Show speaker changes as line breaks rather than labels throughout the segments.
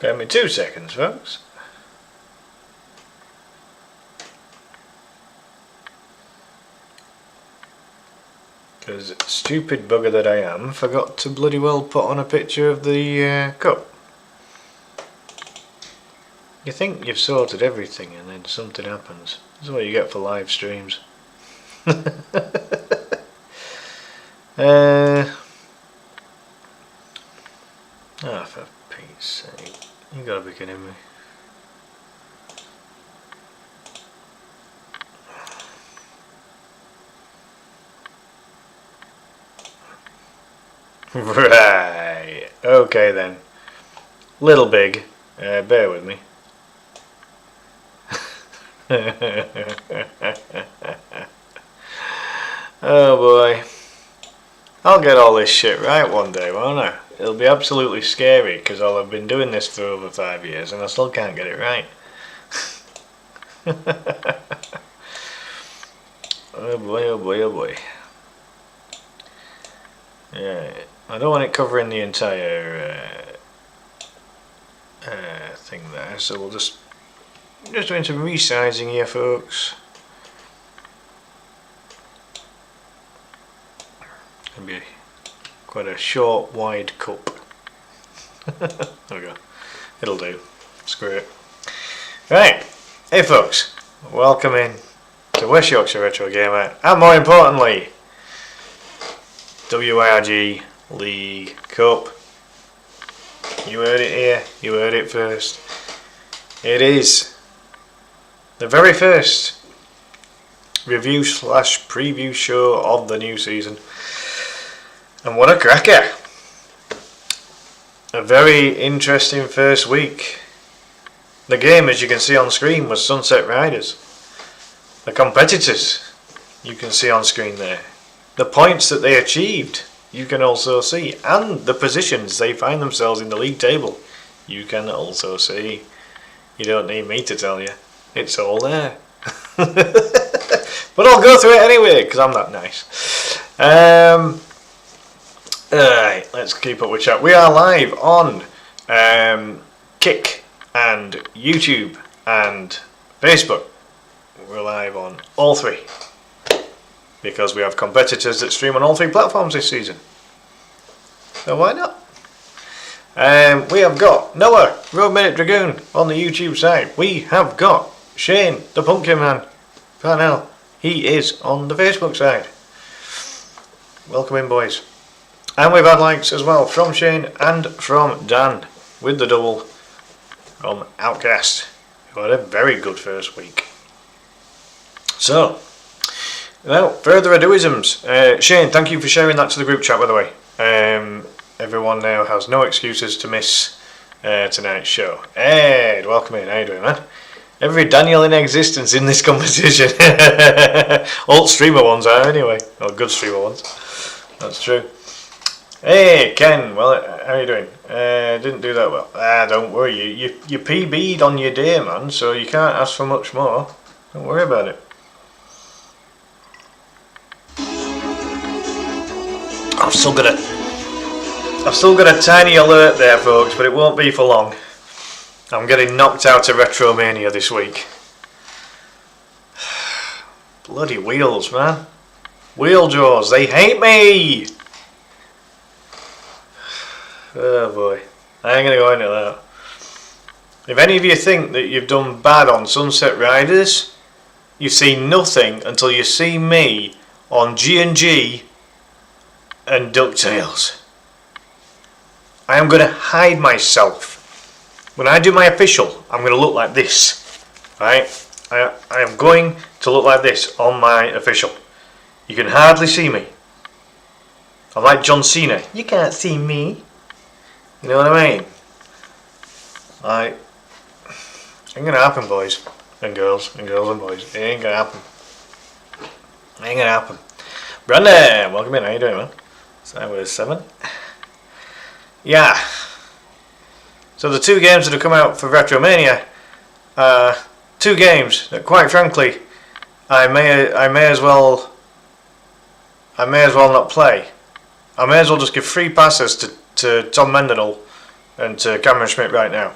Give me 2 seconds, folks. Because stupid bugger that I am, forgot to bloody well put on a picture of the cup. You think you've sorted everything and then something happens. That's what you get for live streams. For Pete's sake. You gotta be kidding me. Right. Okay then. Little big. Bear with me. Oh boy. I'll get all this shit right one day, won't I? It'll be absolutely scary because I've been doing this for over 5 years and I still can't get it right. Oh boy, oh boy, oh boy. Yeah, I don't want it covering the entire thing there, so we'll just doing some resizing here, folks. Gonna be quite a short, wide cup. There we go. It'll do. Screw it. Right, hey folks, welcome in to West Yorkshire Retro Gamer, and more importantly, Wyrg League Cup. You heard it here, you heard it first. It is the very first review / preview show of the new season. And what a cracker! A very interesting first week. The game, as you can see on screen, was Sunset Riders. The competitors, you can see on screen there. The points that they achieved, you can also see. And the positions they find themselves in the league table, you can also see. You don't need me to tell you. It's all there. But I'll go through it anyway, because I'm that nice. Alright, let's keep up with chat. We are live on Kick and YouTube and Facebook. We're live on all three because we have competitors that stream on all 3 platforms this season. So why not? We have got Noah, Road Minute Dragoon on the YouTube side. We have got Shane, the Pumpkin Man, Parnell. He is on the Facebook side. Welcome in, boys. And we've had likes as well from Shane and from Dan with the double from Outcast, who had a very good first week. So, without further ado-isms, Shane, thank you for sharing that to the group chat, by the way. Everyone now has no excuses to miss tonight's show. Ed, welcome in. How you doing, man? Every Daniel in existence in this competition. Alt streamer ones are anyway, or good streamer ones. That's true. Hey Ken, well, how you doing? Didn't do that well. Don't worry, you PB'd on your day, man, so you can't ask for much more. Don't worry about it. I've still got a tiny alert there, folks, but it won't be for long. I'm getting knocked out of Retromania this week. Bloody wheels, man. Wheel jaws, they hate me! Oh boy, I ain't gonna go into that. If any of you think that you've done bad on Sunset Riders, you've seen nothing until you see me on G&G and DuckTales. I am gonna hide myself. When I do my official, I'm gonna look like this. Right? I am going to look like this on my official. You can hardly see me. I'm like John Cena. You can't see me. You know what I mean? Ain't gonna happen, boys and girls and boys. It ain't gonna happen. Ain't gonna happen. Brandon, welcome in. How you doing, man? So that was 7. Yeah. So the 2 games that have come out for Retromania are 2 games that, quite frankly, I may as well not play. I may as well just give free passes to Tom Mendenhall and to Cameron Schmidt right now.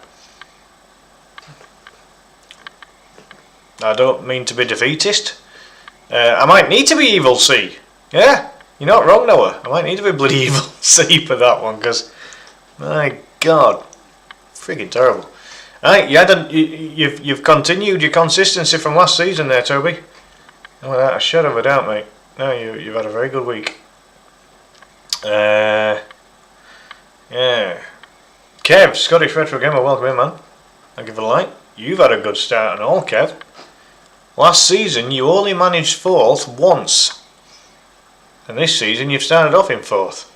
I don't mean to be defeatist. I might need to be Evil C. Yeah, you're not wrong, Noah. I might need to be bloody Evil C for that one, because, my God, freaking terrible. Right, you've continued your consistency from last season there, Toby. Without a shadow of a doubt, mate. No, you've had a very good week. Yeah. Kev, Scottish Retro Gamer, welcome in, man. Thank you for the like. You've had a good start and all, Kev. Last season, you only managed 4th once. And this season, you've started off in 4th.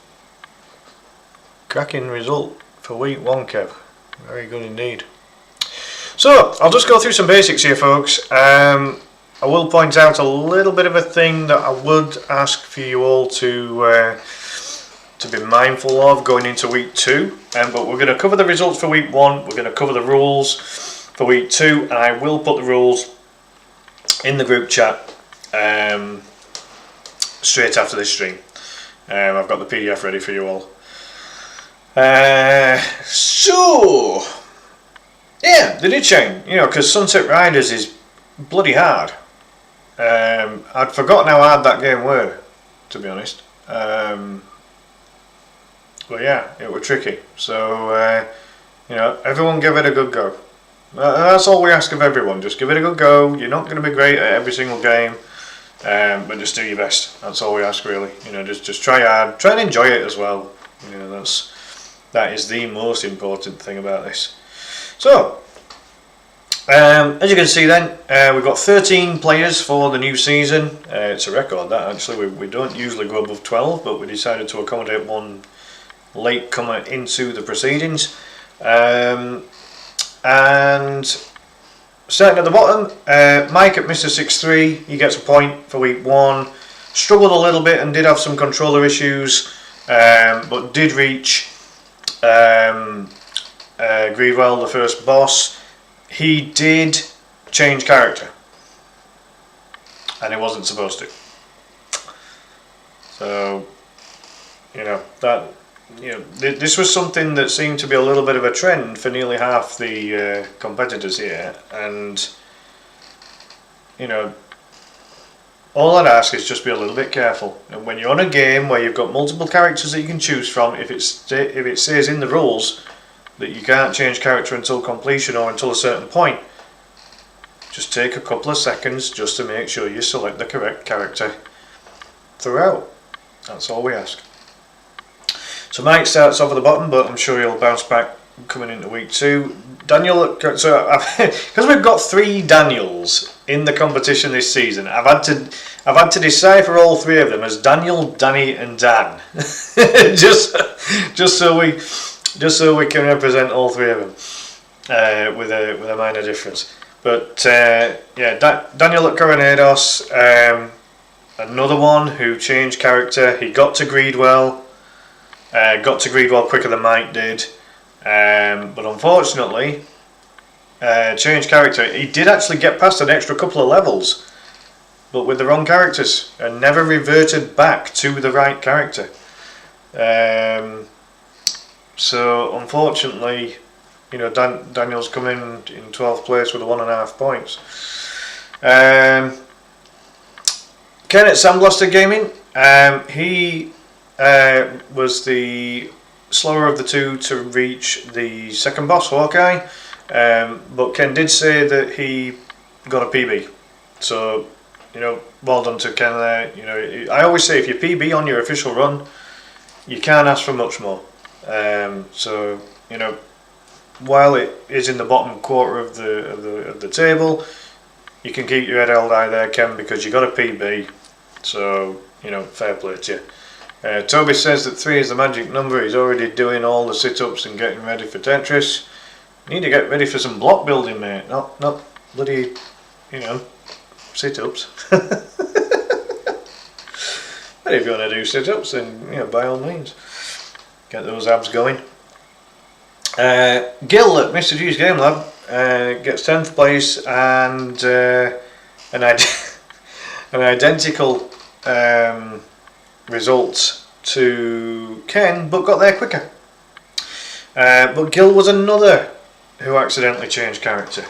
Cracking result for week 1, Kev. Very good indeed. So, I'll just go through some basics here, folks. I will point out a little bit of a thing that I would ask for you all to be mindful of going into week 2. But we're going to cover the results for week 1. We're going to cover the rules for week 2. And I will put the rules in the group chat straight after this stream. I've got the PDF ready for you all. So, yeah, they did change, because Sunset Riders is bloody hard. I'd forgotten how hard that game were, to be honest. But yeah, it were tricky. So, everyone give it a good go. That's all we ask of everyone. Just give it a good go. You're not going to be great at every single game, but just do your best. That's all we ask, really. Just try hard. Try and enjoy it as well. That is the most important thing about this. So, as you can see then, we've got 13 players for the new season. It's a record, that actually. We don't usually go above 12, but we decided to accommodate one late comer into the proceedings. And starting at the bottom, Mike at Mr. 63, he gets a point for week 1. Struggled a little bit and did have some controller issues, but did reach Greedwell, the first boss. He did change character, and he wasn't supposed to. So, this was something that seemed to be a little bit of a trend for nearly half the competitors here, and all I'd ask is just be a little bit careful. And when you're on a game where you've got multiple characters that you can choose from, if it says in the rules that you can't change character until completion or until a certain point, just take a couple of seconds just to make sure you select the correct character throughout. That's all we ask. So Mike starts off at the bottom, but I'm sure he'll bounce back coming into week 2. Daniel, so because we've got 3 Daniels in the competition this season, I've had to decipher all 3 of them as Daniel, Danny, and Dan, just so we can represent all 3 of them with a minor difference. But Daniel at Coronados, another one who changed character. He got to Greedwell. Got to Greedwell quicker than Mike did, but unfortunately changed character. He did actually get past an extra couple of levels, but with the wrong characters, and never reverted back to the right character. So unfortunately, Daniel's come in 12th place with 1.5 points. Ken at Sandblaster Gaming, he was the slower of the 2 to reach the second boss, Hawkeye, but Ken did say that he got a PB, so well done to Ken there. I always say if you PB on your official run, you can't ask for much more. So while it is in the bottom quarter of the table, you can keep your head held high there, Ken, because you got a PB, so fair play to you. Toby says that 3 is the magic number. He's already doing all the sit-ups and getting ready for Tetris. You need to get ready for some block building, mate. Not bloody, sit-ups. But if you want to do sit-ups, then by all means, get those abs going. Gil at Mr. G's Game Lab gets 10th place and an identical results to Ken, but got there quicker. But Gil was another who accidentally changed character.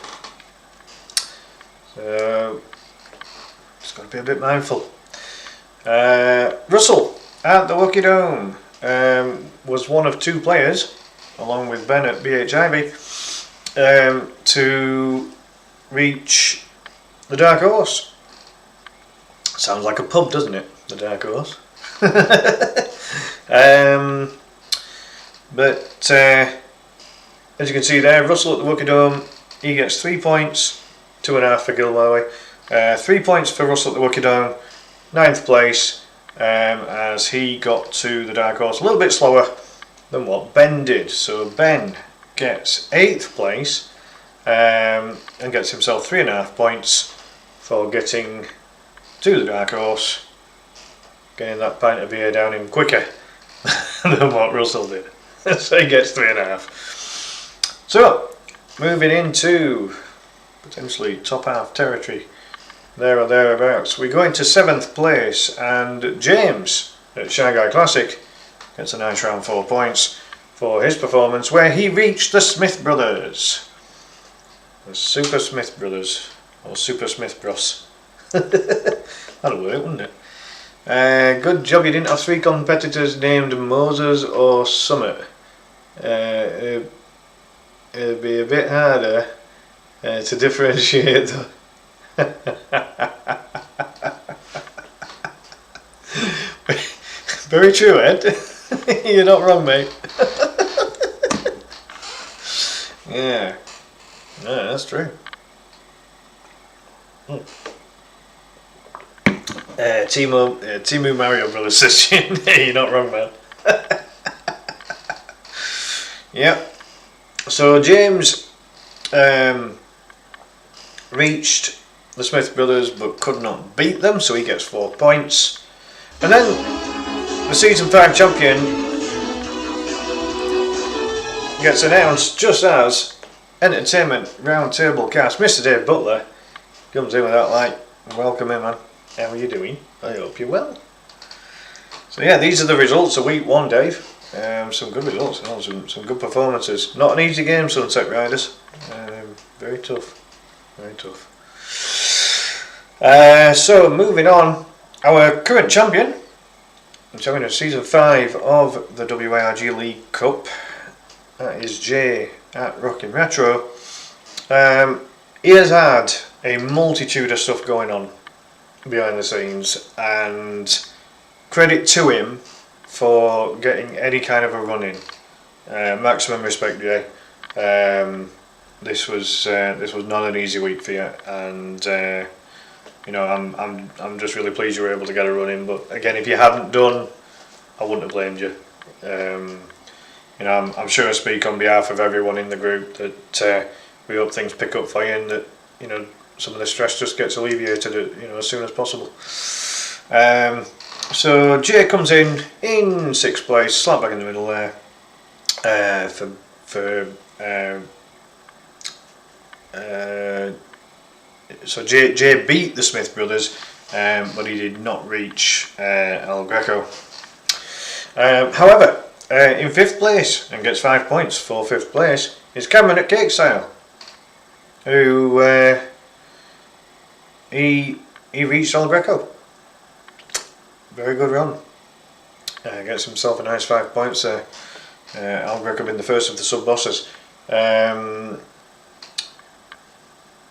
Just got to be a bit mindful. Russell at the Lucky Dome was one of 2 players, along with Ben at BH Ivy, to reach the Dark Horse. Sounds like a pub, doesn't it? The Dark Horse. But as you can see there, Russell at the Lucky Dome, he gets 3 points, 2.5 for Gilboa. 3 points for Russell at the Lucky Dome, 9th place, as he got to the Dark Horse a little bit slower than what Ben did. So Ben gets 8th place and gets himself 3.5 points for getting to the Dark Horse, getting that pint of beer down him quicker than what Russell did. So he gets 3.5. So moving into potentially top half territory, there or thereabouts. We go into 7th place, and James at Shanghai Classic gets a nice round 4 points for his performance, where he reached the Smith Brothers. The Super Smith Brothers, or Super Smith Bros. That'll work, wouldn't it? Good job you didn't have 3 competitors named Moses or Summit. It'd be a bit harder to differentiate them. Very true, Ed. You're not wrong, mate. Yeah, that's true. Timu Mario Brothers says you're not wrong, man. Yep. So James reached the Smith Brothers but could not beat them, so he gets 4 points. And then the Season 5 champion gets announced just as Entertainment Roundtable cast. Mr. Dave Butler comes in with that light. Welcome in, man. How are you doing? I hope you're well. So yeah, these are the results of week 1, Dave. Some good results, some good performances. Not an easy game, Sunset Riders. Very tough. Very tough. So moving on, our current champion of Season 5 of the WARG League Cup, that is Jay at Rockin' Retro. He has had a multitude of stuff going on behind the scenes, and credit to him for getting any kind of a run in. Maximum respect, Jay. This was not an easy week for you, and you know, I'm just really pleased you were able to get a run in. But again, if you hadn't done, I wouldn't have blamed you. You know, I'm sure I speak on behalf of everyone in the group that we hope things pick up for you, and that, you know, some of the stress just gets alleviated, you know, as soon as possible. So Jay comes in 6th place, slap back in the middle there. So Jay beat the Smith Brothers, but he did not reach El Greco. However, in 5th place, and gets 5 points for 5th place, is Cameron at Cake Style, who he reached El Greco. Very good run. Gets himself a nice 5 points there. El Greco being the first of the sub bosses.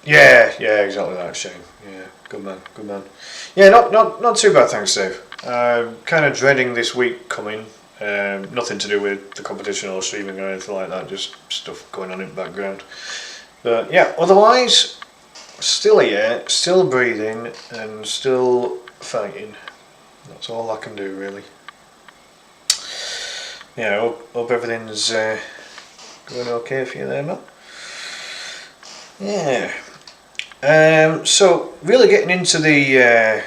Yeah, exactly that, Shane. Yeah, good man. Yeah, not too bad, thanks, Dave. Kind of dreading this week coming. Nothing to do with the competition or streaming or anything like that, just stuff going on in the background. But yeah, otherwise, still here, still breathing, and still fighting. That's all I can do, really. Yeah, hope everything's going okay for you there, Matt. Yeah. So really getting into the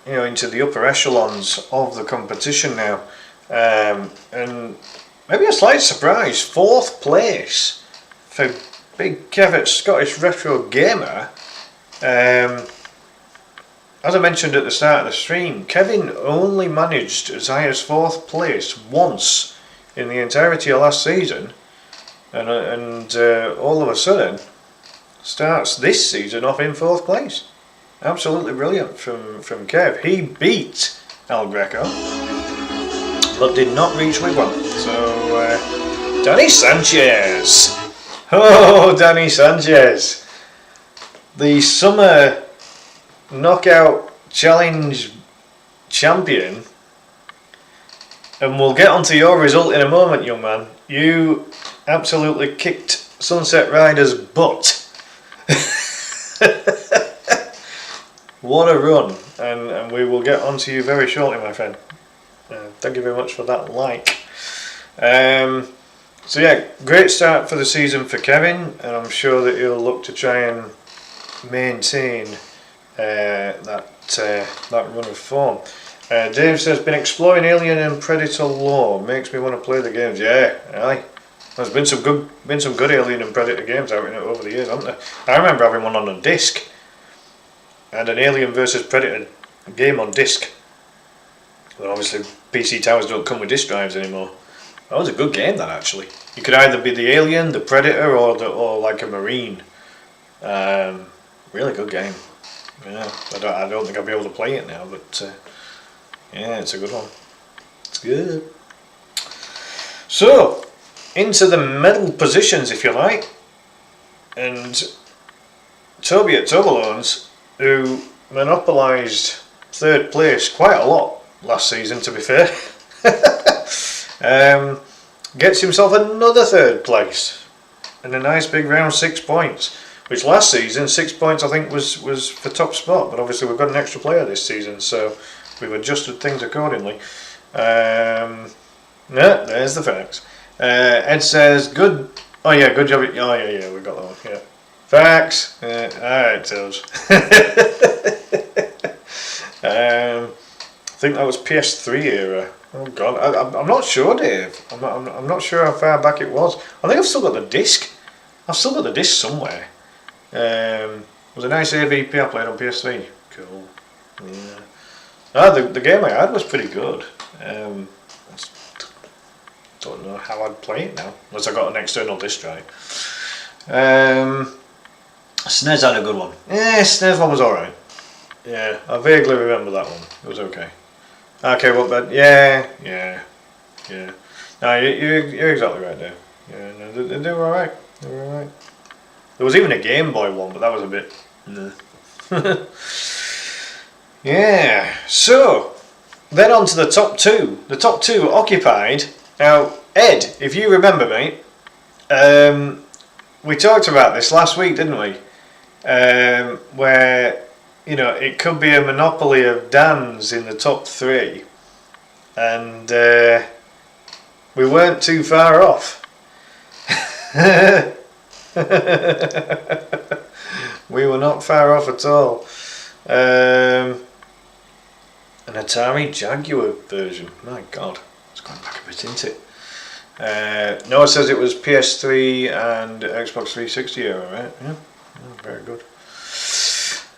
into the upper echelons of the competition now, and maybe a slight surprise, 4th place for Big Kev at Scottish Retro Gamer. As I mentioned at the start of the stream, Kevin only managed as high as 4th place once in the entirety of last season, and all of a sudden starts this season off in 4th place. Absolutely brilliant from Kev. He beat El Greco, but did not reach Wyrg. So, Danny Sanchez. Oh, Danny Sanchez. The Summer Knockout Challenge champion. And we'll get onto your result in a moment, young man. You absolutely kicked Sunset Rider's butt. What a run. And we will get onto you very shortly, my friend. Thank you very much for that like. So yeah, great start for the season for Kevin, and I'm sure that he'll look to try and maintain that run of form. Dave says, been exploring Alien and Predator lore, makes me want to play the games. Yeah, aye. There's been some good Alien and Predator games out in it over the years, haven't there? I remember having one on a disc. I had an Alien versus Predator game on disc. But obviously PC towers don't come with disc drives anymore. That was a good game, that, actually. You could either be the Alien, the Predator, or like a Marine. Really good game. Yeah, I don't think I'll be able to play it now, but yeah, it's a good one. It's good. So, into the medal positions, if you like. And Toby at Tobalones, who monopolised 3rd place quite a lot last season, to be fair, gets himself another 3rd place and a nice big round 6 points, which last season 6 points I think was for top spot, but obviously we've got an extra player this season, so we've adjusted things accordingly. Yeah, there's the facts. Ed says, good. Oh yeah, good job. Oh yeah, we got that one. Yeah, facts. Alright, Toes. I think that was PS3 era. Oh god, I'm not sure, Dave. I'm not sure how far back it was. I think I've still got the disc. I've still got the disc somewhere. It was a nice AVP I played on PS3. Cool. Yeah. The game I had was pretty good. I don't know how I'd play it now, unless I got an external disc drive. SNES had a good one. Yeah, SNES one was alright. Yeah, I vaguely remember that one. It was okay. Okay, well, but yeah. No, you're exactly right there. Yeah, no, they were alright. They were alright. There was even a Game Boy one, but that was a bit. Nah. Yeah. So then on to the top 2. The top 2 occupied. Now, Ed, if you remember, mate, we talked about this last week, didn't we? Where, you know, it could be a monopoly of Dan's in the top 3, and we weren't too far off. We were not far off at all. An Atari Jaguar version, my god, it's going back a bit, isn't it? Noah says it was PS3 and Xbox 360 era, right? Yeah, oh, very good.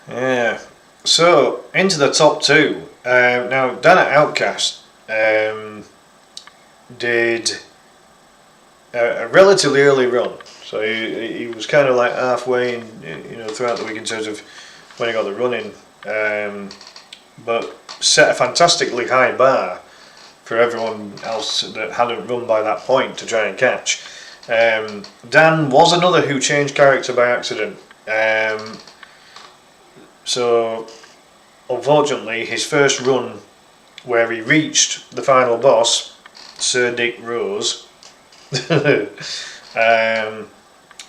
Yeah, so into the top 2. Now Dan at Outcast did a relatively early run, so he was kind of like halfway in, you know, throughout the week in terms of when he got the run in, but set a fantastically high bar for everyone else that hadn't run by that point to try and catch. Dan was another who changed character by accident. So unfortunately his first run where he reached the final boss, Sir Dick Rose,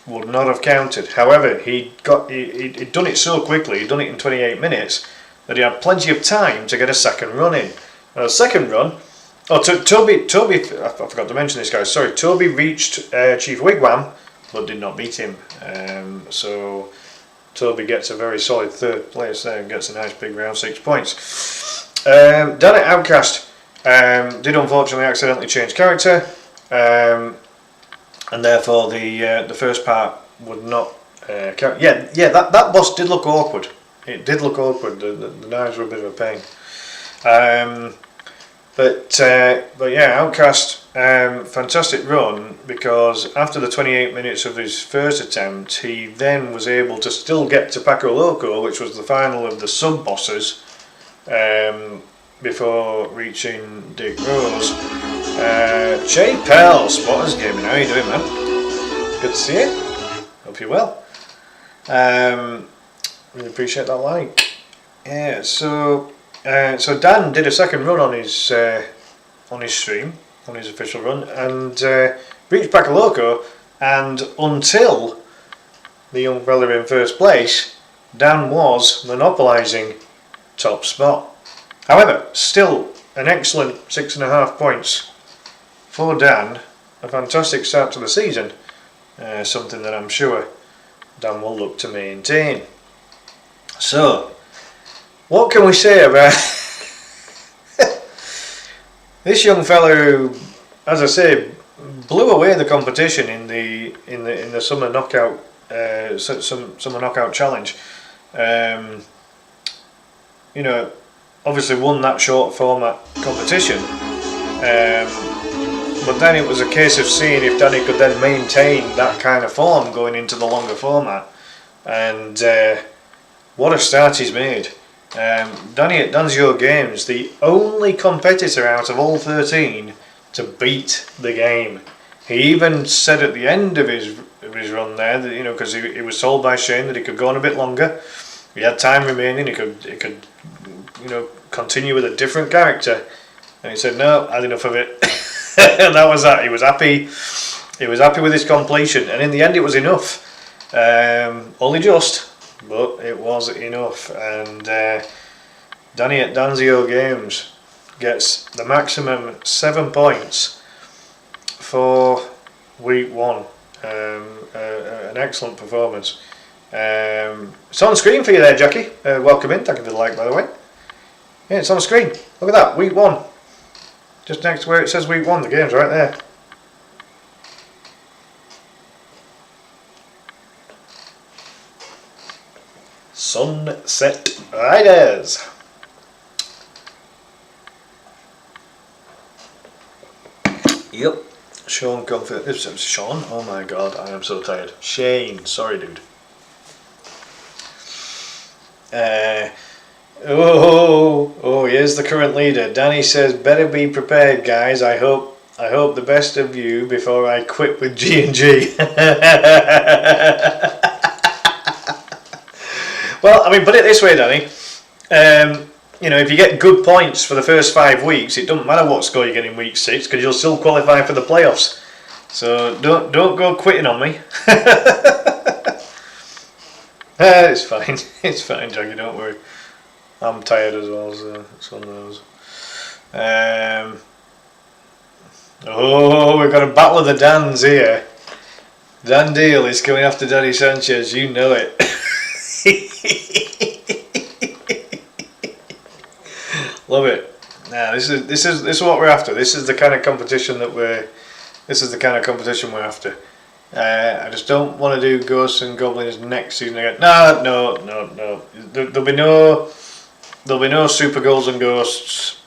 would not have counted. However, he'd done it so quickly, he'd done it in 28 minutes, that he had plenty of time to get a second run in. Now, the second run, Toby, I forgot to mention this, guys, sorry, Toby reached Chief Wigwam, but did not beat him. So Toby gets a very solid 3rd place there and gets a nice big round 6 points. Dan at Outcast did unfortunately accidentally change character, and therefore the first part would not count. Yeah, that boss did look awkward. It did look awkward. The knives were a bit of a pain. But yeah, Outcast fantastic run, because after the 28 minutes of his first attempt, he then was able to still get to Paco Loco, which was the final of the sub-bosses, before reaching Dick Rose. Jay Pell, Spotters Gaming, how are you doing, man? Good to see you. Hope you're well. Really appreciate that like. Yeah, so Dan did a second run on his stream, on his official run, and reached Paco Loco, and until the young fella in first place, Dan was monopolising top spot. However, still an excellent 6.5 points for Dan, a fantastic start to the season, something that I'm sure Dan will look to maintain. So, what can we say about this young fellow who, as I say, blew away the competition in the summer knockout summer knockout challenge? You know, obviously won that short format competition, but then it was a case of seeing if Danny could then maintain that kind of form going into the longer format, and what a start he's made. Danny at Danzio Games, the only competitor out of all 13 to beat the game. He even said at the end of his run there that, you know, because he was told by Shane that he could go on a bit longer, he had time remaining, he could you know, continue with a different character, and he said no, I had enough of it. And that was that. He was happy with his completion, and in the end it was enough. Only just, but it was enough. And Danny at Danzio Games gets the maximum 7 points for week 1. An excellent performance. It's on screen for you there, Jackie. Welcome in. Thank you for the like, by the way. Yeah, it's on the screen. Look at that, week 1. Just next to where it says week 1, the game's right there. Sunset Riders. Yep. Sean Comfort. Sean? Oh my god, I am so tired. Shane. Sorry, dude. Here's the current leader. Danny says, better be prepared, guys. I hope the best of you before I quit with G&G. Well, I mean, put it this way, Danny. You know, if you get good points for the first 5 weeks, it doesn't matter what score you get in week 6, because you'll still qualify for the playoffs. So don't go quitting on me. It's fine. It's fine, Jackie. Don't worry. I'm tired as well, so it's one of those. We've got a battle of the Dans here. Dan Deal is coming after Danny Sanchez. You know it. Love it. Now this is what we're after. This is the kind of competition that we're after. I just don't want to do Ghosts and Goblins next season again. No. There'll be no Super Goals and Ghosts.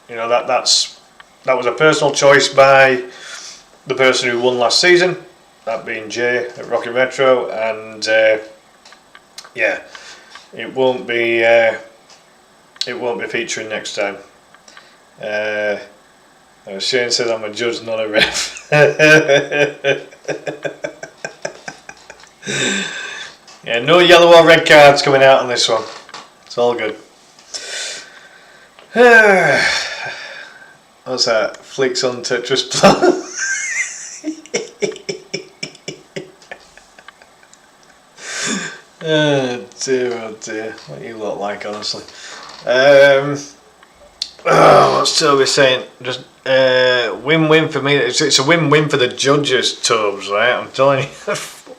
You know, that was a personal choice by the person who won last season, that being Jay at Rocket Retro, and yeah, it won't be featuring next time. Shane says I'm a judge, not a ref. Yeah, no yellow or red cards coming out on this one. It's all good. What's that? Flicks on Tetris Plus. Oh dear. What you look like, honestly. What's Toby saying? Just win-win for me. It's a win-win for the judges, Tobes, right? I'm telling you.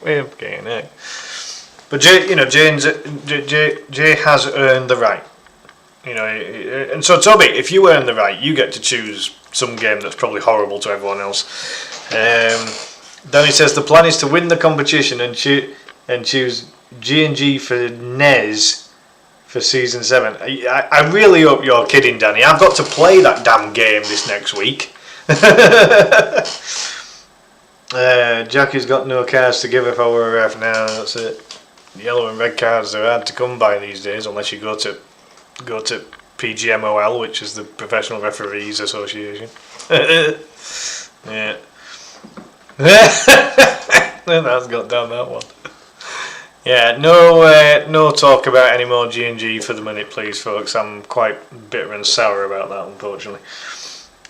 We're getting it. But Jay has earned the right. You know, and so Toby, if you earn the right, you get to choose some game that's probably horrible to everyone else. Danny says the plan is to win the competition and choose G&G for NES for season 7. I really hope you're kidding, Danny. I've got to play that damn game this next week. Jackie's got no cards to give if I were a ref now. That's it. Yellow and red cards are hard to come by these days unless you go to PGMOL, which is the Professional Referees Association. Yeah. That's got down that one. Yeah, no talk about any more G&G for the minute, please, folks. I'm quite bitter and sour about that, unfortunately.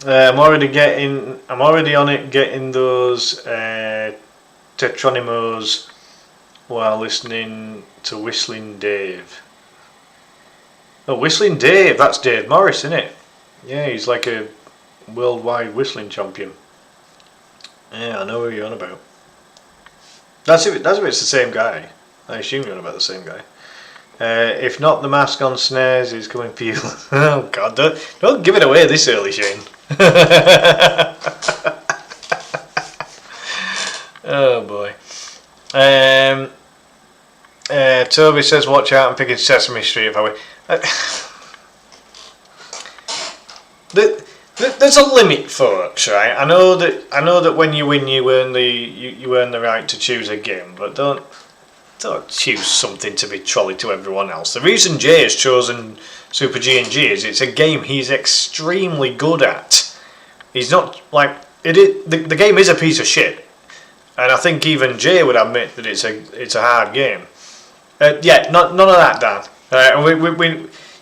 I'm already on it, getting those Tetronymos while listening to Whistling Dave. Oh, Whistling Dave, that's Dave Morris, isn't it? Yeah, he's like a worldwide whistling champion. Yeah, I know who you're on about. That's if it's the same guy. I assume you're on about the same guy. If not, the mask on snares is coming for you. Oh God, don't give it away this early, Shane. Oh boy. Toby says, "Watch out! I'm picking Sesame Street if I win." There's a limit, folks. Right? I know that when you win, you earn the right to choose a game, but don't choose something to be trolley to everyone else. The reason Jay has chosen Super G&G is it's a game he's extremely good at. He's not like the game is a piece of shit, and I think even Jay would admit that it's a hard game. Yeah, none of that, Dan. We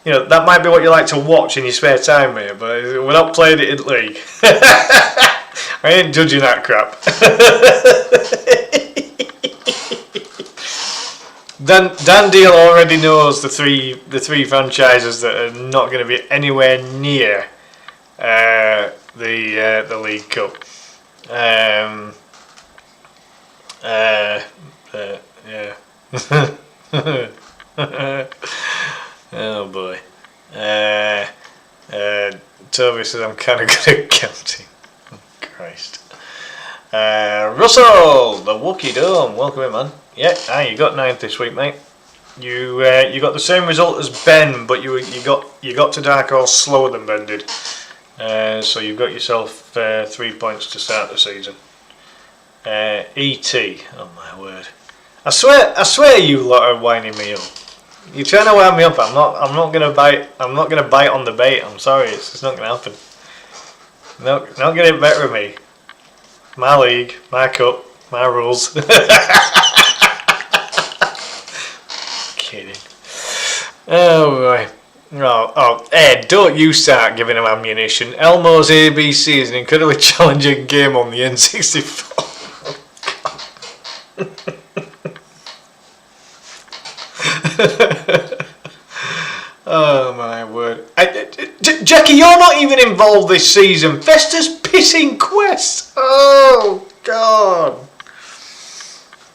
that might be what you like to watch in your spare time, mate, but we're not playing it in league. I ain't judging that crap. Dan Deal already knows the three franchises that are not going to be anywhere near the League Cup. Yeah. Oh boy. Toby says I'm kind of good at counting. Oh, Christ. Russell, the Wookie Dome. Welcome in, man. Yeah, you got 9th this week, mate. You got the same result as Ben, but you got to Dark Horse slower than Ben did. So you've got yourself 3 points to start the season. E.T. Oh my word! I swear you lot are winding me up. You're trying to wind me up. I'm not gonna bite. I'm not gonna bite on the bait. I'm sorry, it's just not gonna happen. No, not getting better with me. My league, my cup, my rules. Kidding. Oh boy. Oh, Ed, don't you start giving him ammunition. Elmo's ABC is an incredibly challenging game on the N64. Oh my word. Jackie, you're not even involved this season. Festa's pissing quest. Oh God.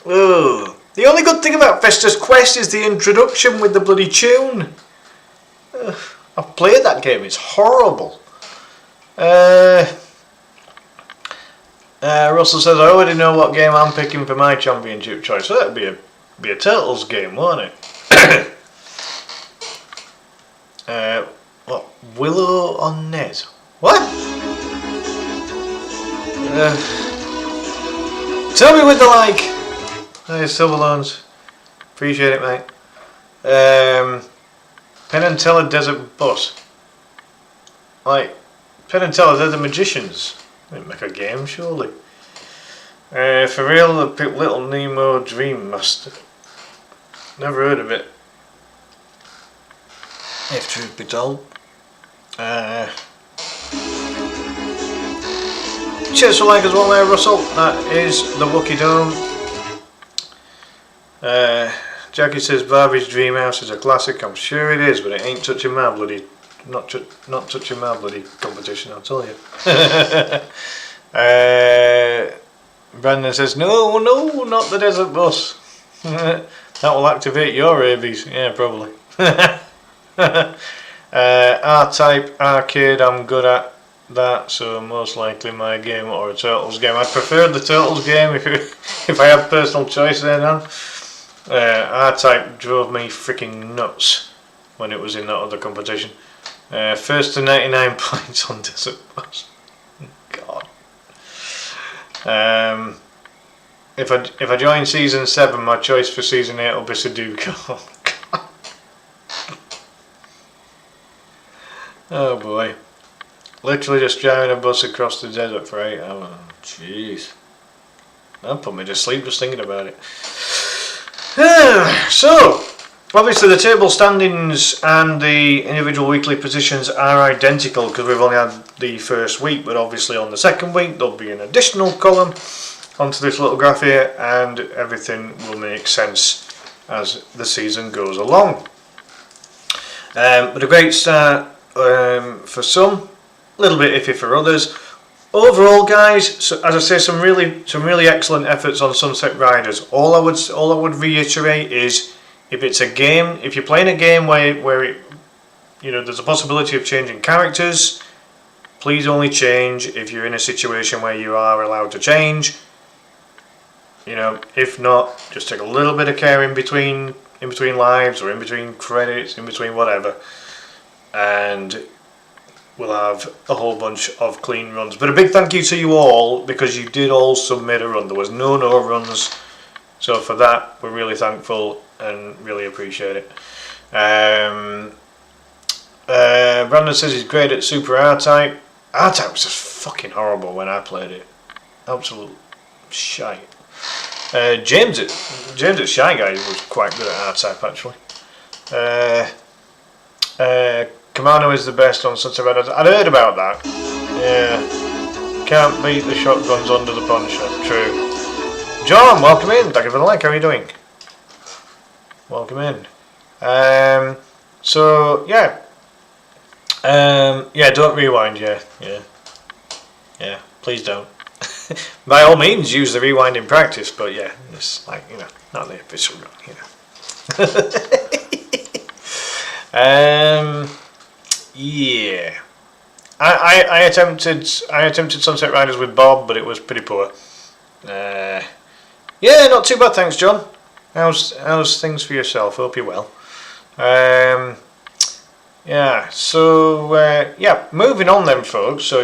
Oh. The only good thing about Festa's quest is the introduction with the bloody tune. I've played that game, it's horrible. Russell says, I already know what game I'm picking for my championship choice. So that'd be a Turtles game, won't it? What? Willow on Nez? What? Tell me with the like. Hey, Silverloans. Appreciate it, mate. Penn and Teller Desert Bus. Like, Penn and Teller, they're the magicians. They make a game, surely. For real, the Little Nemo Dream Master. Never heard of it. If truth be told. Cheers for like as well there, Russell. That is the Wookie Dome. Jackie says Barbie's Dream House is a classic. I'm sure it is, but it ain't touching my bloody not touching my bloody competition, I'll tell you. Brandon says no, not the Desert Bus. That will activate your rabies. Yeah, probably. R-Type Arcade, I'm good at that, so most likely my game or a Turtles game. I prefer the Turtles game if I had personal choice there, Dan. R-Type drove me freaking nuts when it was in that other competition. First to 99 points on Desert Bus. God. If I join season 7, my choice for season 8 will be Sudoku. Oh boy. Literally just driving a bus across the desert for 8 hours. Jeez. That put me to sleep just thinking about it. So, obviously the table standings and the individual weekly positions are identical because we've only had the first week, but obviously on the second week there'll be an additional column onto this little graph here, and everything will make sense as the season goes along. But a great start for some, a little bit iffy for others. Overall, guys, so as I say, some really excellent efforts on Sunset Riders. All I would reiterate is, if it's a game, if you're playing a game where it, there's a possibility of changing characters, please only change if you're in a situation where you are allowed to change. If not, just take a little bit of care in between lives, or in between credits, in between whatever, and we'll have a whole bunch of clean runs. But a big thank you to you all, because you did all submit a run. There was no runs, so for that we're really thankful and really appreciate it. Brandon says he's great at Super R-Type. R-Type was just fucking horrible when I played it. Absolute shite. James at Shy Guy was quite good at R-Type actually. Kamano is the best on Sunset Riders. I'd heard about that. Yeah. Can't beat the shotguns under the poncho. True. John, welcome in. Thank you for the like. How are you doing? Welcome in. So yeah. Yeah, don't rewind, yeah, please don't. By all means use the rewind in practice, but yeah, it's like, not the official run, yeah. I attempted Sunset Riders with Bob, but it was pretty poor. Yeah, not too bad, thanks, John. How's things for yourself? Hope you're well. Yeah, so yeah, moving on then, folks. So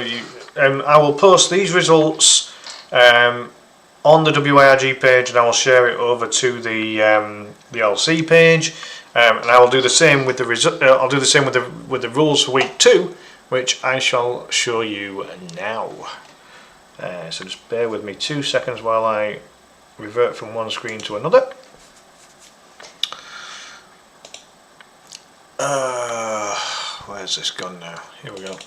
I will post these results on the WYRG page, and I will share it over to the LC page, and I will do the same with the I'll do the same with the rules for week 2, which I shall show you now. So just bear with me 2 seconds while I revert from one screen to another. Where's this gone now? Here we go.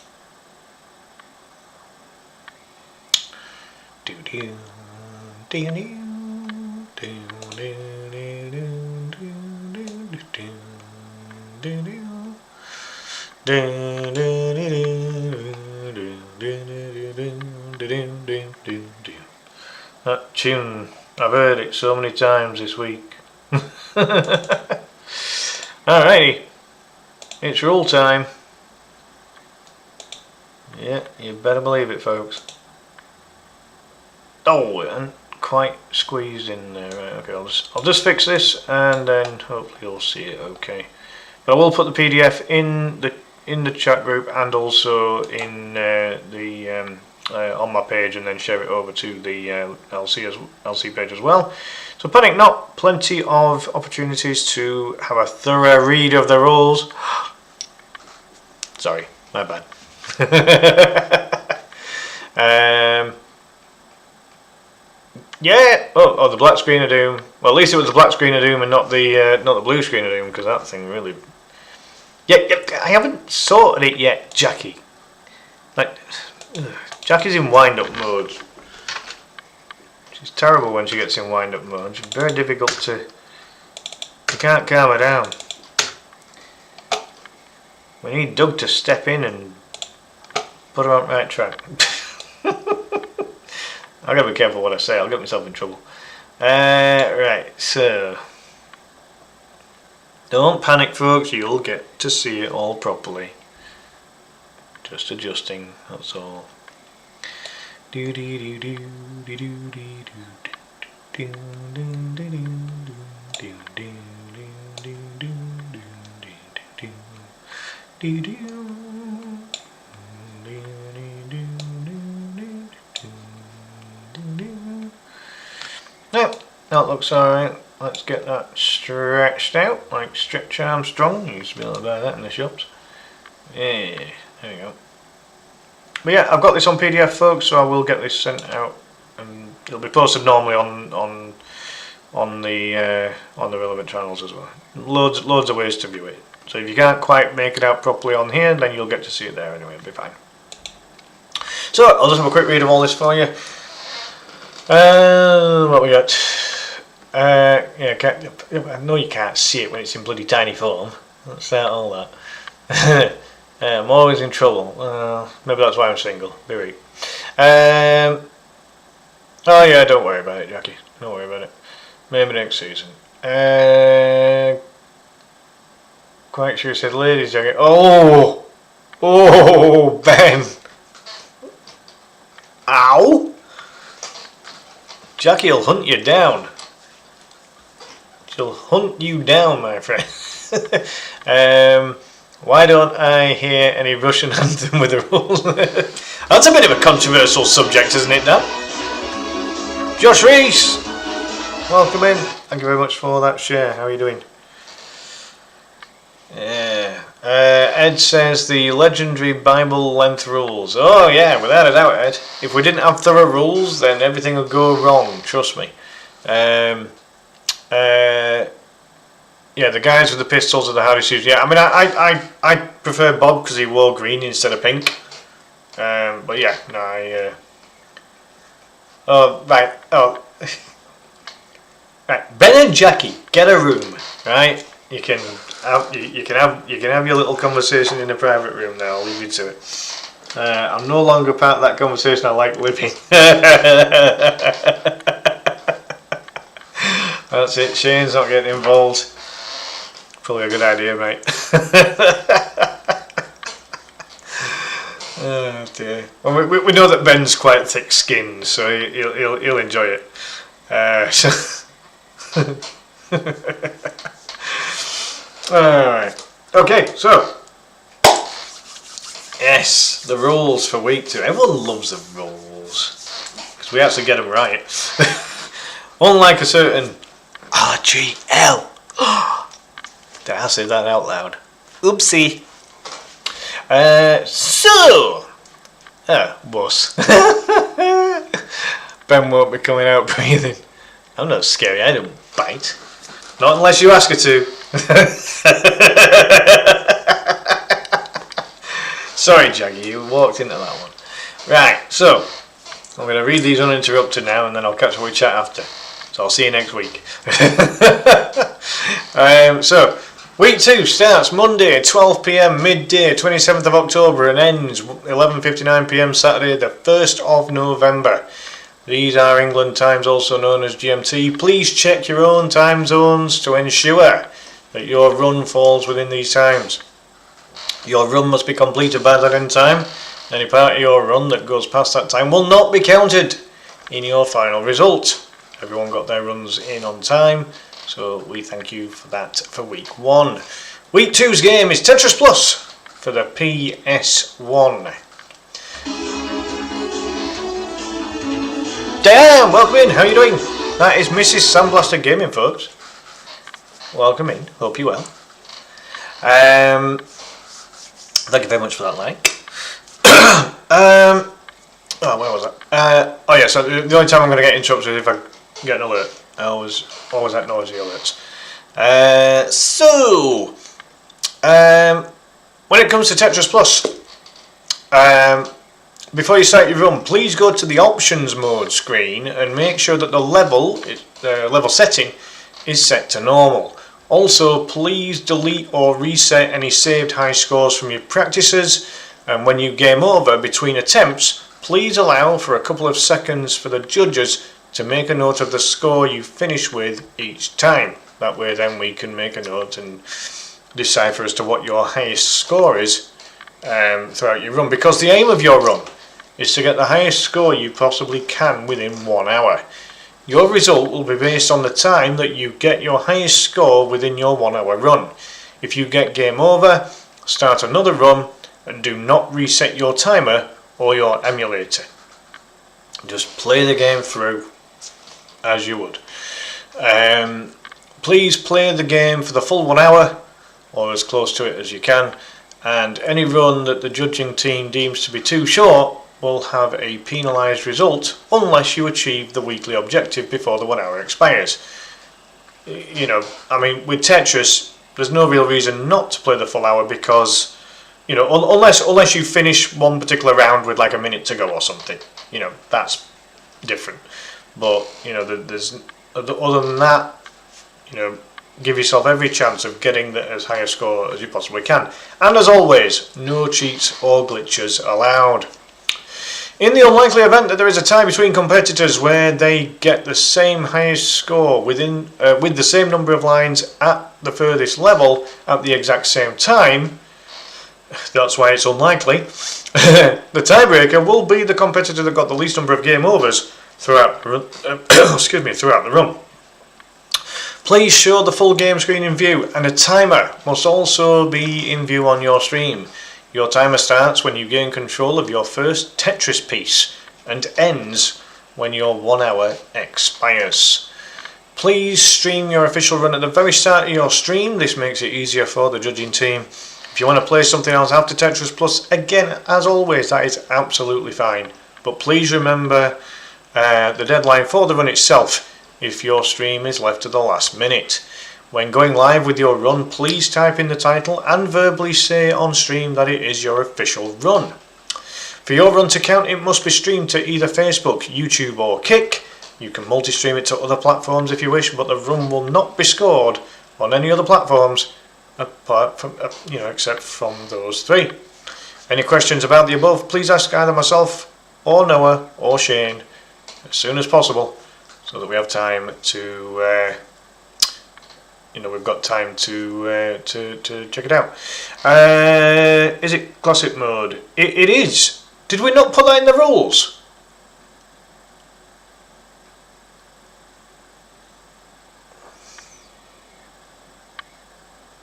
That tune, I've heard it so many times this week. Alrighty, it's rule time. Yeah, you better believe it, folks. Oh, it ain't quite squeezed in there. Right, okay, I'll just fix this, and then hopefully you'll see it okay. But I will put the PDF in the chat group, and also in on my page, and then share it over to the LC page as well. So panic not, plenty of opportunities to have a thorough read of the rules. Sorry, my bad. Yeah. Oh, the black screen of doom. Well, at least it was the black screen of doom and not the blue screen of doom, because that thing really. Yeah, I haven't sorted it yet, Jackie. Like, Jackie's in wind-up mode. She's terrible when she gets in wind-up mode. She's very difficult to. You can't calm her down. We need Doug to step in and put her on the right track. I've got to be careful what I say, I'll get myself in trouble. Right, so don't panic, folks, you'll get to see it all properly. Just adjusting, that's all. No, that looks alright. Let's get that stretched out, like Stretch Armstrong. You used to be able to buy that in the shops. Yeah, there you go. But yeah, I've got this on PDF, folks, so I will get this sent out, and it'll be posted normally on the relevant channels as well. Loads of ways to view it. So if you can't quite make it out properly on here, then you'll get to see it there anyway. It'll be fine. So I'll just have a quick read of all this for you. What we got? Yeah, I know you can't see it when it's in bloody tiny form. That's all that. I'm always in trouble. Maybe that's why I'm single. Be right. Oh yeah, don't worry about it, Jackie. Don't worry about it. Maybe next season. Quite sure it said ladies jacket. Oh, Ben. Ow. Jackie will hunt you down. She'll hunt you down, my friend. Why don't I hear any Russian anthem with the rules? That's a bit of a controversial subject, isn't it, now? Josh Reese, welcome in. Thank you very much for that share. How are you doing? Yeah. Ed says the legendary Bible length rules. Oh yeah, without a doubt, Ed. If we didn't have thorough rules, then everything would go wrong. Trust me. Yeah, the guys with the pistols are the hardest used. Yeah, I mean, I prefer Bob because he wore green instead of pink. But yeah, no, oh right, oh, right. Ben and Jackie, get a room, right? You can have your little conversation in a private room now. I'll leave you to it. I'm no longer part of that conversation I like living. That's it. Shane's not getting involved. Probably a good idea, mate. Oh dear. Well, we know that Ben's quite thick-skinned, so he'll enjoy it. Alright. Okay, so yes, the rules for week 2. Everyone loves the rules because we actually get them right. Unlike a certain RGL. Did I say that out loud? Oopsie. Boss. Ben won't be coming out breathing. I'm not scary, I don't bite. Not unless you ask her to. Sorry, Jaggy, you walked into that one. Right, so I'm going to read these uninterrupted now, and then I'll catch up with chat after. So I'll see you next week. So week 2 starts Monday 12 PM midday 27th of October and ends 11:59 PM Saturday the 1st of November. These are England times, also known as GMT. Please check your own time zones to ensure that your run falls within these times. Your run must be completed by that end time. Any part of your run that goes past that time will not be counted in your final result. Everyone got their runs in on time, so we thank you for that for week 1. Week 2's game is Tetris Plus for the PS1. Damn, welcome in, how are you doing? That is Mrs. Sandblaster Gaming, folks. Welcome in, hope you're well. Thank you very much for that like. Oh, where was that? Oh yeah, so the only time I'm going to get interrupted is if I get an alert. I always have noisy alerts. When it comes to Tetris Plus, before you start your run, please go to the options mode screen and make sure that the level setting is set to normal. Also, please delete or reset any saved high scores from your practices, and when you game over between attempts, please allow for a couple of seconds for the judges to make a note of the score you finish with each time. That way then we can make a note and decipher as to what your highest score is throughout your run, because the aim of your run is to get the highest score you possibly can within 1 hour. Your result will be based on the time that you get your highest score within your 1 hour run. If you get game over, start another run and do not reset your timer or your emulator. Just play the game through as you would. Please play the game for the full 1 hour, or as close to it as you can, and any run that the judging team deems to be too short will have a penalised result unless you achieve the weekly objective before the 1 hour expires. You know, I mean, with Tetris, there's no real reason not to play the full hour because, you know, unless you finish one particular round with like a minute to go or something, you know, that's different. But, you know, there's other than that, you know, give yourself every chance of getting as high a score as you possibly can. And as always, no cheats or glitches allowed. In the unlikely event that there is a tie between competitors where they get the same highest score with the same number of lines at the furthest level at the exact same time, that's why it's unlikely, the tiebreaker will be the competitor that got the least number of game overs throughout the run. Please show the full game screen in view, and a timer must also be in view on your stream. Your timer starts when you gain control of your first Tetris piece and ends when your 1 hour expires. Please stream your official run at the very start of your stream. This makes it easier for the judging team. If you want to play something else after Tetris Plus, again, as always, that is absolutely fine. But please remember the deadline for the run itself if your stream is left to the last minute. When going live with your run, please type in the title and verbally say on stream that it is your official run. For your run to count, it must be streamed to either Facebook, YouTube or Kick. You can multi-stream it to other platforms if you wish, but the run will not be scored on any other platforms apart from, except from those three. Any questions about the above, please ask either myself or Noah or Shane as soon as possible, so that we have time to, we've got time to check it out. Is it classic mode? It is. Did we not put that in the rules?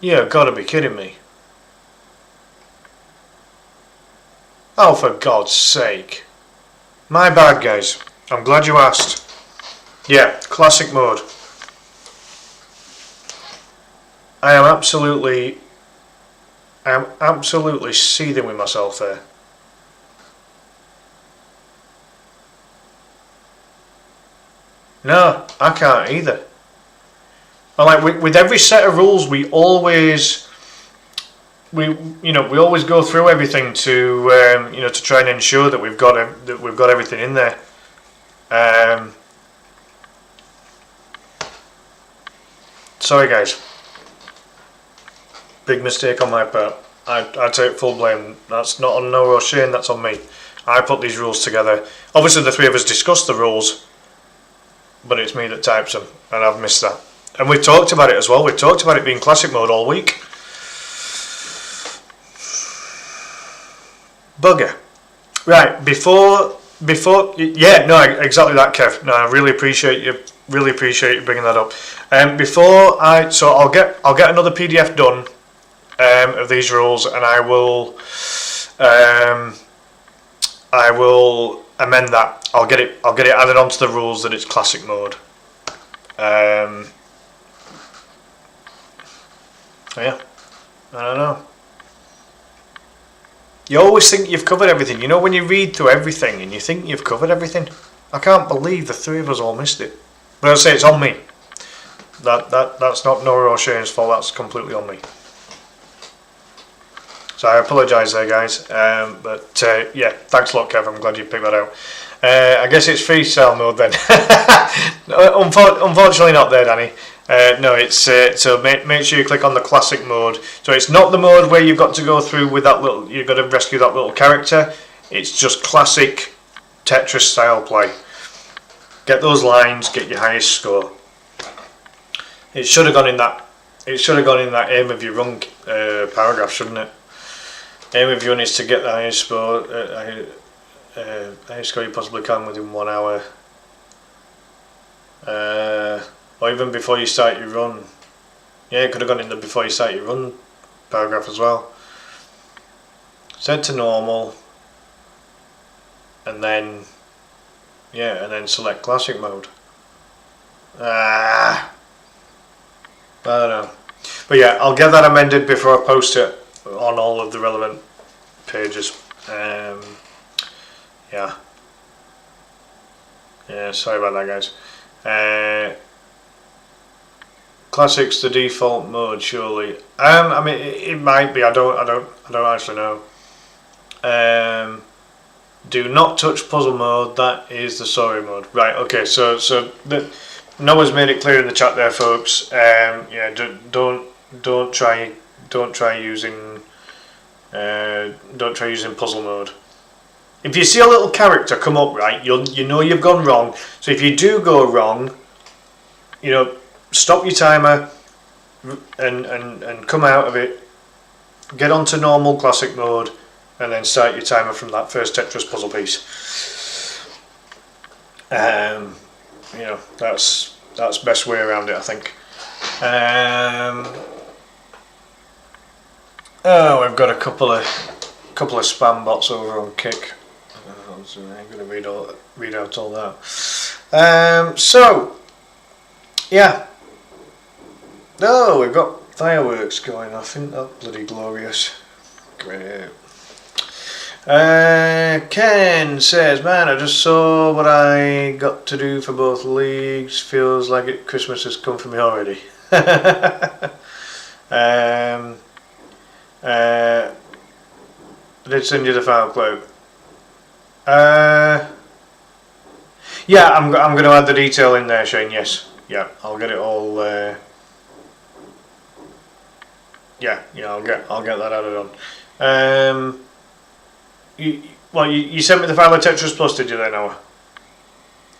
Yeah, gotta be kidding me. Oh, for God's sake. My bad, guys. I'm glad you asked. Yeah, classic mode. I am absolutely seething with myself there. No, I can't either. And like with every set of rules, we always go through everything to to try and ensure that we've got everything in there. Sorry, guys. Big mistake on my part. I take full blame. That's not on Noah or Shane, that's on me. I put these rules together. Obviously the three of us discussed the rules, but it's me that types them, and I've missed that. And we've talked about it as well. We've talked about it being classic mode all week. Bugger. Right, before yeah, no, exactly that, Kev. No, I really appreciate you bringing that up. I'll get another PDF done of these rules, and I will amend that. I'll get it added onto the rules that it's classic mode. Yeah, I don't know. You always think you've covered everything. You know when you read through everything and you think you've covered everything? I can't believe the three of us all missed it. But I'll say it's on me. That's not Nora or Shane's fault, that's completely on me. So I apologise there, guys. Yeah, thanks a lot, Kev. I'm glad you picked that out. I guess it's freestyle mode then. Unfortunately not there, Danny. No, it's so make sure you click on the classic mode. So it's not the mode where you've got to go through with that little, you've got to rescue that little character. It's just classic Tetris style play. Get those lines, get your highest score. It should have gone in that. It should have gone in that aim of your run paragraph, shouldn't it? Aim of your run is to get the highest score. Highest score you possibly can within 1 hour. Or even before you start your run. Yeah, it could have gone in the before you start your run paragraph as well. Set to normal, and then select classic mode. I don't know. But yeah, I'll get that amended before I post it on all of the relevant pages. Yeah. Yeah, sorry about that, guys. Classic's the default mode, surely. I mean, it might be. I don't actually know. Do not touch puzzle mode. That is the story mode. Right. Okay. So Noah's made it clear in the chat there, folks. Yeah. Don't try using puzzle mode. If you see a little character come up, right, you know you've gone wrong. So if you do go wrong, you know, stop your timer and come out of it. Get onto normal classic mode, and then start your timer from that first Tetris puzzle piece. You know, that's best way around it, I think. Oh, we've got a couple of spam bots over on Kick. So I'm going to read out all that. So yeah. Oh, we've got fireworks going off. Isn't that bloody glorious? Great. Ken says, man, I just saw what I got to do for both leagues. Feels like Christmas has come for me already. I did send you the file clip. Yeah, I'm going to add the detail in there, Shane. Yes, yeah, I'll get it all. Yeah, I'll get that added on. You sent me the file of Tetris Plus, did you then, Noah?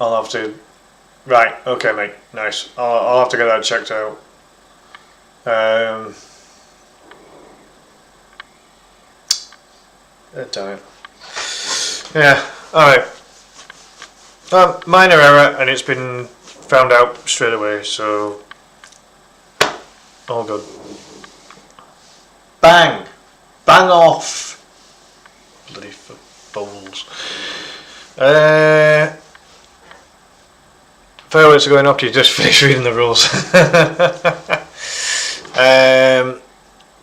I'll have to. Right, okay, mate. Nice. I'll have to get that checked out. Damn it. Yeah. All right. Minor error, and it's been found out straight away. So all good. Bang off. Bloody bowls. Fireworks are going off. You just finished reading the rules.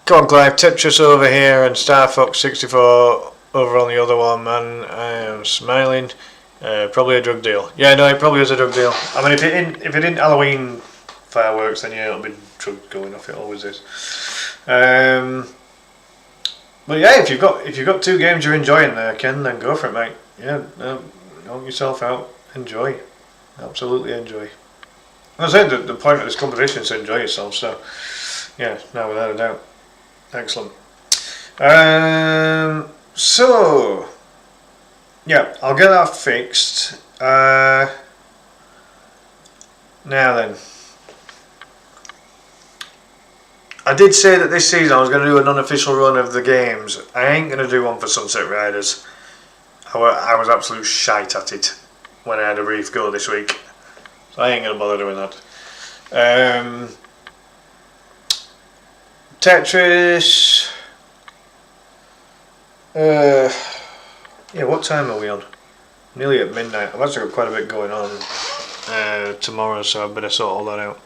Come on, Clive. Tetris over here and Star Fox 64 over on the other one, man. I am smiling. Probably a drug deal. Yeah, no, it probably is a drug deal. I mean, if it didn't Halloween fireworks, then yeah, it'll be drug going off. It always is. But yeah, if you've got two games you're enjoying there, Ken, then go for it, mate. Yeah, knock yourself out. Enjoy. Absolutely enjoy. As I said, the point of this competition is to enjoy yourself. So yeah, no, without a doubt. Excellent. So yeah, I'll get that fixed. Now then, I did say that this season I was going to do an unofficial run of the games. I ain't going to do one for Sunset Riders. I was absolute shite at it when I had a brief go this week, so I ain't going to bother doing that. Tetris. Yeah, what time are we on? Nearly at midnight. I've actually got quite a bit going on tomorrow, so I better sort all that out.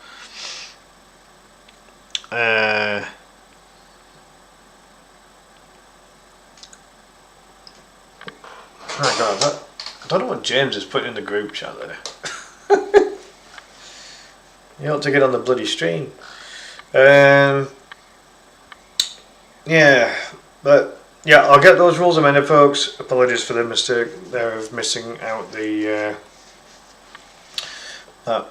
Oh God, I don't know what James is putting in the group chat there. You ought to get on the bloody stream. Yeah, but yeah, I'll get those rules amended, folks. Apologies for the mistake there of missing out the that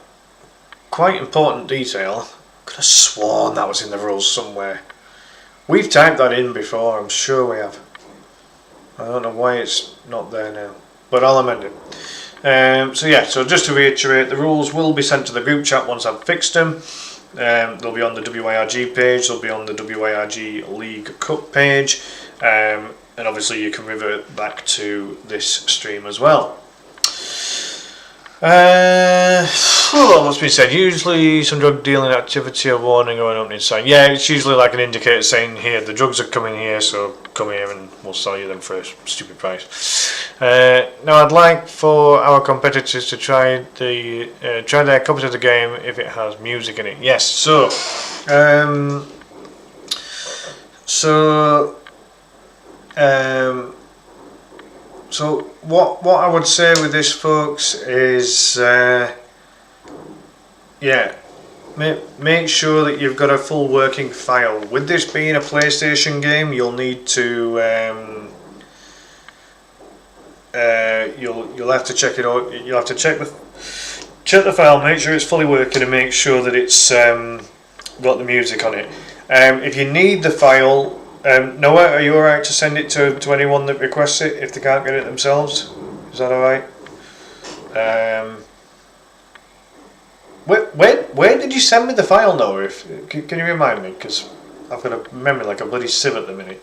quite important detail. Could have sworn that was in the rules somewhere. We've typed that in before, I'm sure we have. I don't know why it's not there now, but I'll amend it. So yeah, so just to reiterate, the rules will be sent to the group chat once I've fixed them. They'll be on the WYRG page, they'll be on the WYRG League Cup page, and obviously you can revert back to this stream as well. What's been said? Usually some drug dealing activity or warning or an opening sign. Yeah, it's usually like an indicator saying, here, the drugs are coming here, so come here and we'll sell you them for a stupid price. Now I'd like for our competitors to try their copy of the game if it has music in it. Yes, so what I would say with this, folks, is make sure that you've got a full working file. With this being a PlayStation game, you'll need to you'll have to check it out. You'll have to check the file, make sure it's fully working, and make sure that it's got the music on it. If you need the file, Noah, are you alright to send it to anyone that requests it if they can't get it themselves? Is that alright? Where did you send me the file, Noah? Can you remind me? Because I've got a memory like a bloody sieve at the minute.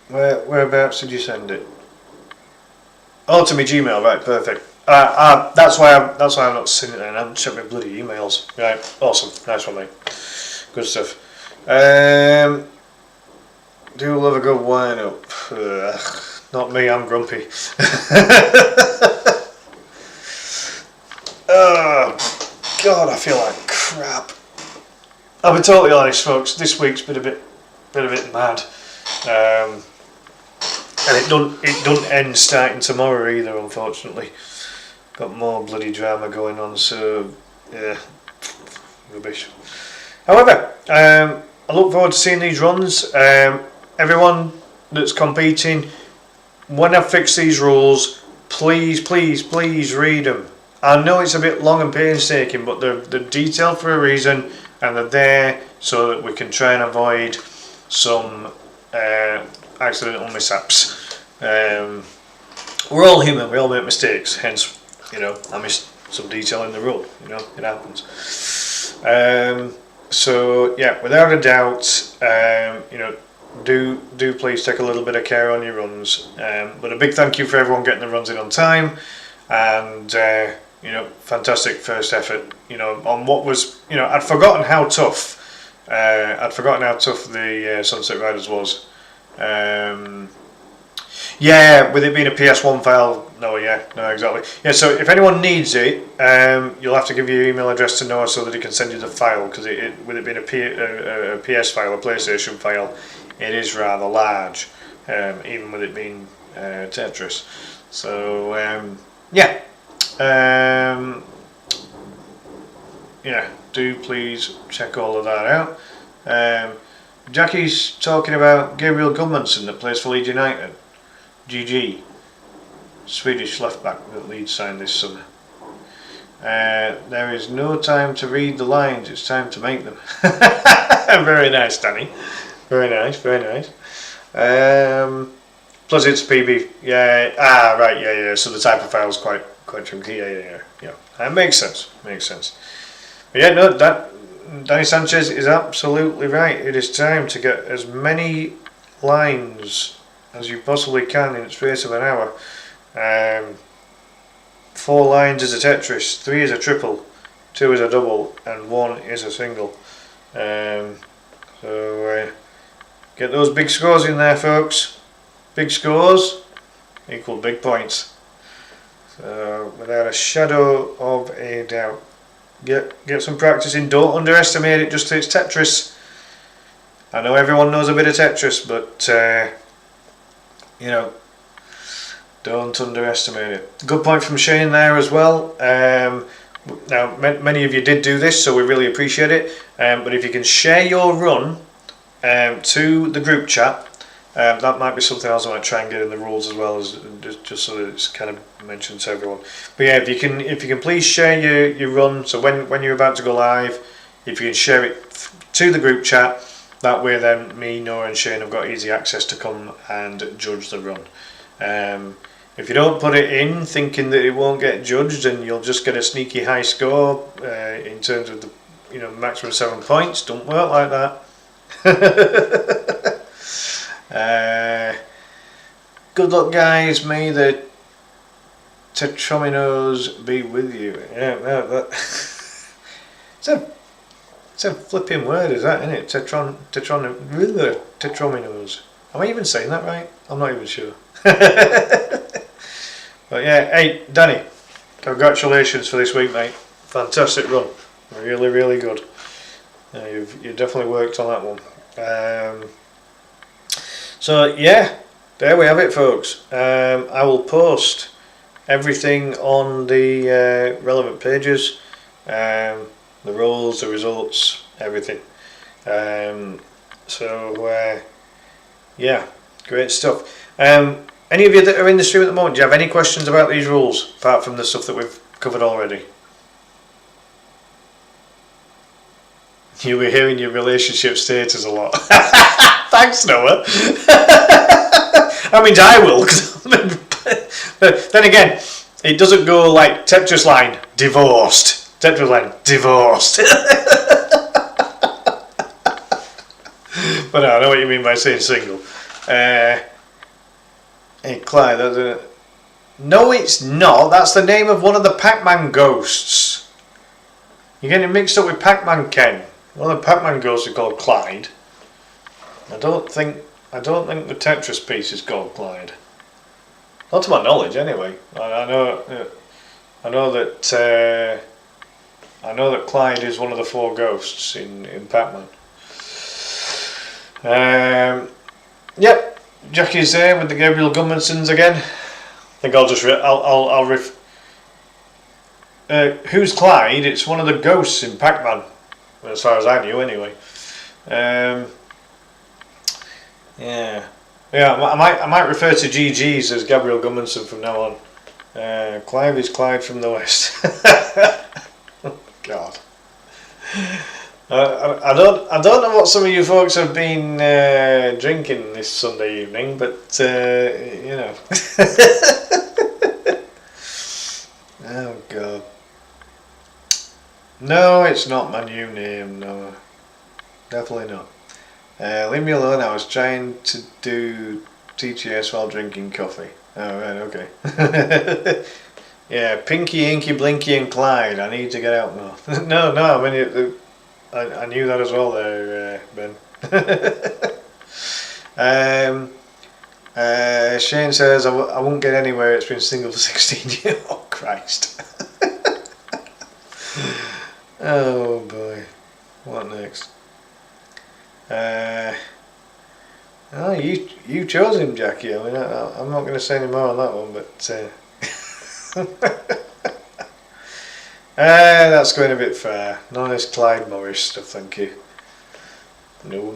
Whereabouts did you send it? Oh, to my Gmail, right? Perfect. That's why I'm not seeing it. Then I haven't checked my bloody emails. Right, awesome, nice one, mate. Good stuff. Do love a good wine up. Not me, I'm grumpy. Oh God, I feel like crap. I'll be totally honest, folks. This week's been a bit mad, and it don't end starting tomorrow either. Unfortunately, got more bloody drama going on. So yeah, rubbish. However, I look forward to seeing these runs. Everyone that's competing, when I fix these rules, please read them. I know it's a bit long and painstaking, but they're detailed for a reason, and they're there so that we can try and avoid some accidental mishaps. We're all human, we all make mistakes, hence, I missed some detail in the rule, it happens. So yeah, without a doubt, do please take a little bit of care on your runs. But a big thank you for everyone getting the runs in on time, and fantastic first effort. On what was, I'd forgotten how tough the Sunset Riders was. Yeah, with it being a PS1 file. No, exactly. Yeah, so if anyone needs it, you'll have to give your email address to Noah so that he can send you the file, because with it being a PS file, a PlayStation file, it is rather large, even with it being Tetris. So do please check all of that out. Jackie's talking about Gabriel Gudmundsson that plays for Leeds United. GG. Swedish left back that Leeds signed this summer. There is no time to read the lines, it's time to make them. Very nice, Danny. Very nice. Plus it's PB. Yeah. Right. Yeah. So the type of file is quite chunky. Yeah. That makes sense. But yeah, no, that Danny Sanchez is absolutely right. It is time to get as many lines as you possibly can in the space of an hour. 4 lines is a Tetris, 3 is a triple, 2 is a double, and 1 is a single. So get those big scores in there, folks. Big scores equal big points. So without a shadow of a doubt, get some practice in. Don't underestimate it just 'cause it's Tetris. I know everyone knows a bit of Tetris, but don't underestimate it. Good point from Shane there as well. Now many of you did do this, so we really appreciate it. But if you can share your run to the group chat, that might be something else I might try and get in the rules as well, as just so that it's kind of mentioned to everyone. But yeah, if you can please share your run, so when you're about to go live, if you can share it to the group chat, that way then me, Noah and Shane have got easy access to come and judge the run. If you don't put it in thinking that it won't get judged and you'll just get a sneaky high score in terms of the maximum 7 points, don't work like that. Good luck, guys. May the Tetrominos be with you. Yeah, no, that it's a flipping word, is that, isn't it? Tetrominos. Am I even saying that right? I'm not even sure. But yeah, hey, Danny, congratulations for this week, mate. Fantastic run. Really, really good. You definitely worked on that one. So yeah, there we have it, folks. I will post everything on the relevant pages, the roles, the results, everything. Yeah, great stuff. Any of you that are in the stream at the moment, do you have any questions about these rules apart from the stuff that we've covered already? You'll be hearing your relationship status a lot. Thanks, Noah. I mean, I will, but then again, it doesn't go like Tetris line, divorced. Tetris line, divorced. But no, I know what you mean by saying single. Hey, Clyde, no, it's not. That's the name of one of the Pac-Man ghosts. You're getting mixed up with Pac-Man Ken. One of the Pac-Man ghosts is called Clyde. I don't think the Tetris piece is called Clyde. Not to my knowledge, anyway. I know that Clyde is one of the 4 ghosts in Pac-Man. Yep, Jackie's there with the Gabriel Gudmundsons again. I think I'll just who's Clyde? It's one of the ghosts in Pac-Man, as far as I knew, anyway. Yeah, I might refer to GG's as Gabriel Gudmundsson from now on. Clive is Clyde from the West. God. I don't know what some of you folks have been drinking this Sunday evening, but you know. Oh God. No, it's not my new name. No, definitely not. Leave me alone. I was trying to do TTS while drinking coffee. Oh right, okay. Yeah, Pinky, Inky, Blinky, and Clyde. I need to get out more. No, I mean. I knew that as well there, Ben. Shane says, I won't get anywhere, it's been single for 16 years. Oh, Christ. Oh, boy. What next? Oh, you chose him, Jackie. I mean, I'm not going to say any more on that one, but... that's going a bit far. None of this Clyde Morris stuff, thank you. No.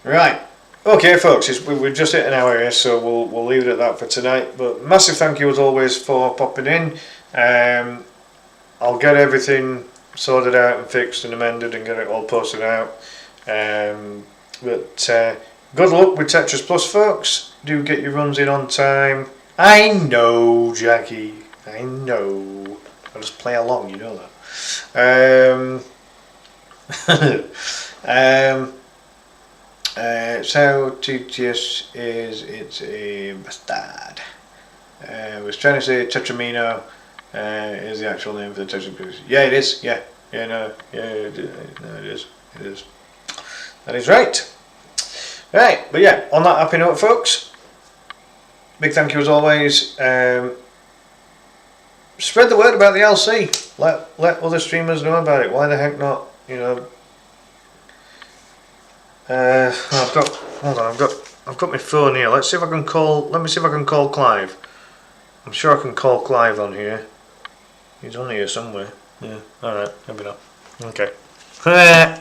Right. Okay, folks, we've just hit an hour here, so we'll leave it at that for tonight. But massive thank you as always for popping in. I'll get everything sorted out and fixed and amended and get it all posted out. But good luck with Tetris Plus, folks. Do get your runs in on time. I know, Jackie. I know. I'll just play along, you know that. So TTS it's a bastard. I was trying to say Tetramino is the actual name for the Tetris. Yeah, it is. Yeah, no, it is. That is right. Right, but yeah, on that happy note, folks, big thank you as always. Spread the word about the LC. Let other streamers know about it. Why the heck not? You know. I've got my phone here. Let me see if I can call Clive. I'm sure I can call Clive on here. He's on here somewhere. Yeah. All right. Maybe not. Okay. Right.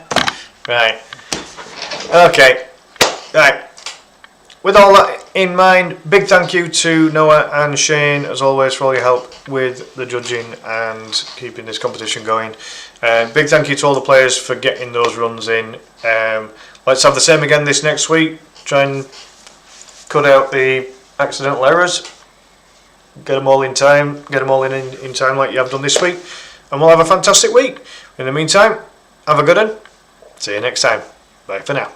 Okay. Right. With all that in mind, big thank you to Noah and Shane as always for all your help with the judging and keeping this competition going. Big thank you to all the players for getting those runs in. Let's have the same again this next week. Try and cut out the accidental errors. Get them all in time. Get them all in time like you have done this week. And we'll have a fantastic week. In the meantime, have a good one. See you next time. Bye for now.